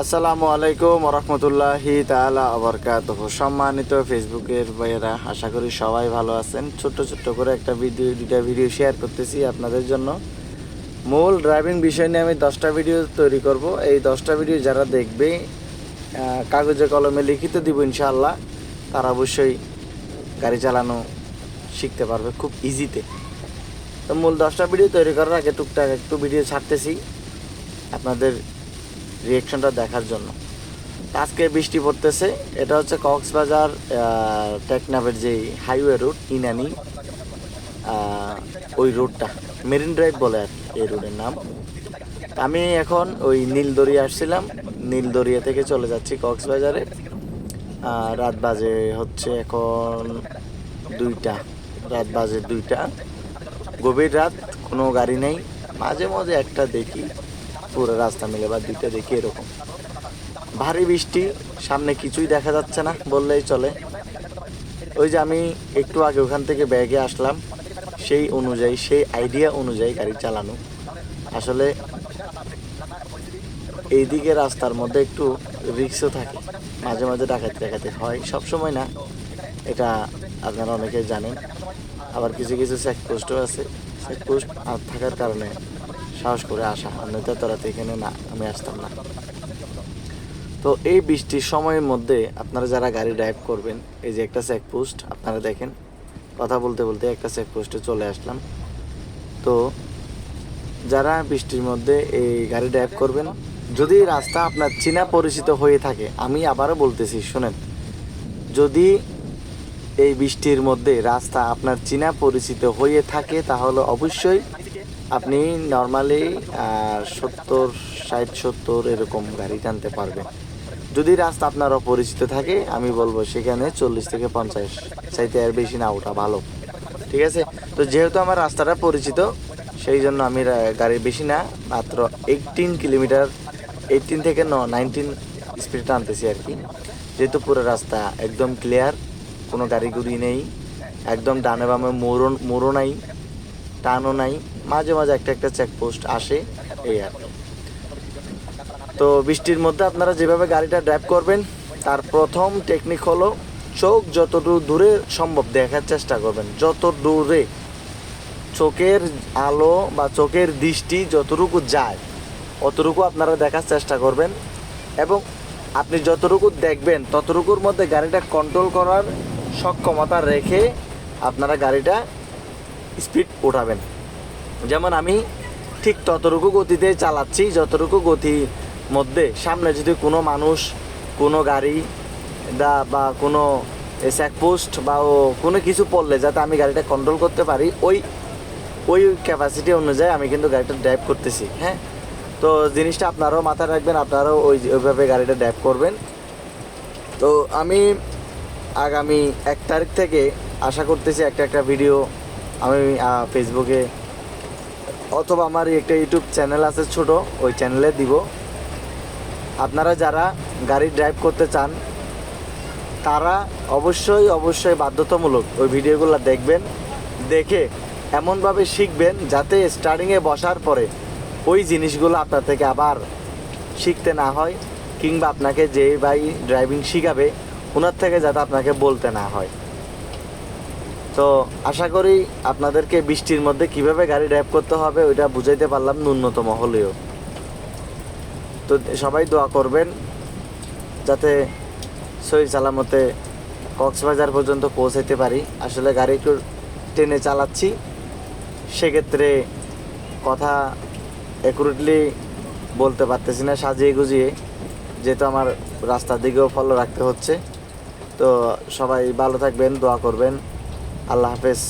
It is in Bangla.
আসসালামু আলাইকুম রহমতুল্লাহি তাআলা ওয়া বারাকাতুহু। সম্মানিত ফেসবুকের ভাইয়েরা, আশা করি সবাই ভালো আছেন। ছোট্ট ছোট্ট করে দুইটা ভিডিও শেয়ার করতেছি আপনাদের জন্য। মূল ড্রাইভিং বিষয় নিয়ে আমি 10টা ভিডিও তৈরি করব। এই 10টা ভিডিও যারা দেখবে, কাগজে কলমে লিখিত দিব ইনশাআল্লাহ, তারা অবশ্যই গাড়ি চালানো শিখতে পারবে খুব ইজিতে। তো মূল 10টা ভিডিও তৈরি করার আগে টুকটাক একটু ভিডিও ছাড়তেছি আপনাদের রিয়েকশনটা দেখার জন্য। আজকে বৃষ্টি পড়তেছে, এটা হচ্ছে কক্সবাজার টেকনাফের যে হাইওয়ে রুট ইনানি, ওই রুটটা মেরিন ড্রাইভ বলে আর এই রুটের নাম। আমি এখন ওই নীলদরিয়া আসছিলাম, নীলদরিয়া থেকে চলে যাচ্ছি কক্সবাজারে। রাত বাজে হচ্ছে এখন 2টা, রাত বাজে 2টা, গভীর রাত, কোনো গাড়ি নেই। মাঝে মাঝে একটা দেখি পুরো রাস্তা মিলে, বা 2টা দেখি এরকম। ভারী বৃষ্টি, সামনে কিছুই দেখা যাচ্ছে না বললেই চলে। ওই যে আমি একটু আগে ওখান থেকে ব্যাগে আসলাম, সেই অনুযায়ী, সেই আইডিয়া অনুযায়ী গাড়ি চালানো। আসলে এইদিকে রাস্তার মধ্যে একটু রিস্কও থাকে, মাঝে মাঝে ডাকাতি হয়, সব সময় না, এটা আপনারা অনেকেই জানেন। আবার কিছু কিছু চেকপোস্টও আছে, চেকপোস্ট আর থাকার কারণে সাহস করে আসা, অন্যতা তোরাতে এখানে না, আমি আসতাম না। তো এই বৃষ্টির সময়ের মধ্যে আপনারা যারা গাড়ি ড্রাইভ করবেন, এই যে একটা চেকপোস্ট আপনারা দেখেন, কথা বলতে বলতে একটা চেকপোস্টে চলে আসলাম। তো যারা বৃষ্টির মধ্যে এই গাড়ি ড্রাইভ করবেন, যদি রাস্তা আপনার চেনা পরিচিত হয়ে থাকে, আমি আবারও বলতেছি শোনেন, যদি এই বৃষ্টির মধ্যে রাস্তা আপনার চেনা পরিচিত হয়ে থাকে, তাহলে অবশ্যই আপনি নর্মালি 70 60 70 এরকম গাড়ি টানতে পারবেন। যদি রাস্তা আপনার অপরিচিত থাকে, আমি বলবো সেখানে 40 থেকে 50 চাইতে আর বেশি না ওঠা ভালো, ঠিক আছে? তো যেহেতু আমার রাস্তাটা পরিচিত, সেই জন্য আমি গাড়ি বেশি না, মাত্র 18 কিলোমিটার, 18 থেকে 19 স্পিডে টানতেছি আর কি। যেহেতু পুরো রাস্তা একদম ক্লিয়ার, কোনো গাড়ি গুড়ি নেই, একদম ডানে বামে মোড়ও নাই, টানও নাই, মাঝে মাঝে একটা চেকপোস্ট আসে, এই আর কি। তো বৃষ্টির মধ্যে আপনারা যেভাবে গাড়িটা ড্রাইভ করবেন, তার প্রথম টেকনিক হলো চোখ যতটুকু দূরে সম্ভব দেখার চেষ্টা করবেন। যত দূরে চোখের আলো বা চোখের দৃষ্টি যতটুকু যায়, অতটুকু আপনারা দেখার চেষ্টা করবেন। এবং আপনি যতটুকু দেখবেন, ততটুকুর মধ্যে গাড়িটা কন্ট্রোল করার সক্ষমতা রেখে আপনারা গাড়িটা স্পিড ওঠাবেন। যেমন আমি ঠিক ততটুকু গতিতে চালাচ্ছি, যতটুকু গতির মধ্যে সামনে যদি কোনো মানুষ, কোনো গাড়ি বা কোনো চেকপোস্ট বা কোনো কিছু পড়লে যাতে আমি গাড়িটা কন্ট্রোল করতে পারি, ওই ক্যাপাসিটি অনুযায়ী আমি কিন্তু গাড়িটা ড্রাইভ করতেছি। হ্যাঁ, তো জিনিসটা আপনারাও মাথায় রাখবেন, আপনারাও ওইভাবে গাড়িটা ড্রাইভ করবেন। তো আমি আগামী 1 তারিখ থেকে আশা করতেছি একটা ভিডিও আমি ফেসবুকে অথবা আমার একটা ইউটিউব চ্যানেল আছে ছোট, ওই চ্যানেলে দিব। আপনারা যারা গাড়ি ড্রাইভ করতে চান, তারা অবশ্যই বাধ্যতামূলক ওই ভিডিওগুলো দেখবেন, দেখে এমনভাবে শিখবেন যাতে স্টার্টিংয়ে বসার পরে ওই জিনিসগুলো আপনার থেকে আবার শিখতে না হয়, কিংবা আপনাকে যে ভাই ড্রাইভিং শিখাবে ওনার থেকে যাতে আপনাকে বলতে না হয়। তো আশা করি আপনাদেরকে বৃষ্টির মধ্যে কিভাবে গাড়ি ড্রাইভ করতে হবে ওইটা বুঝাইতে পারলাম ন্যূনতম হলেও। তো সবাই দোয়া করবেন যাতে সহি সালামতে কক্সবাজার পর্যন্ত পৌঁছাইতে পারি। আসলে গাড়ি একটু টেনে চালাচ্ছি, সেক্ষেত্রে কথা অ্যাকুরেটলি বলতে পারতেছি না, সাজিয়ে গুজিয়ে, যেহেতু আমার রাস্তার দিকেও ফলো রাখতে হচ্ছে। তো সবাই ভালো থাকবেন, দোয়া করবেন। আল্লাহ হাফেজ।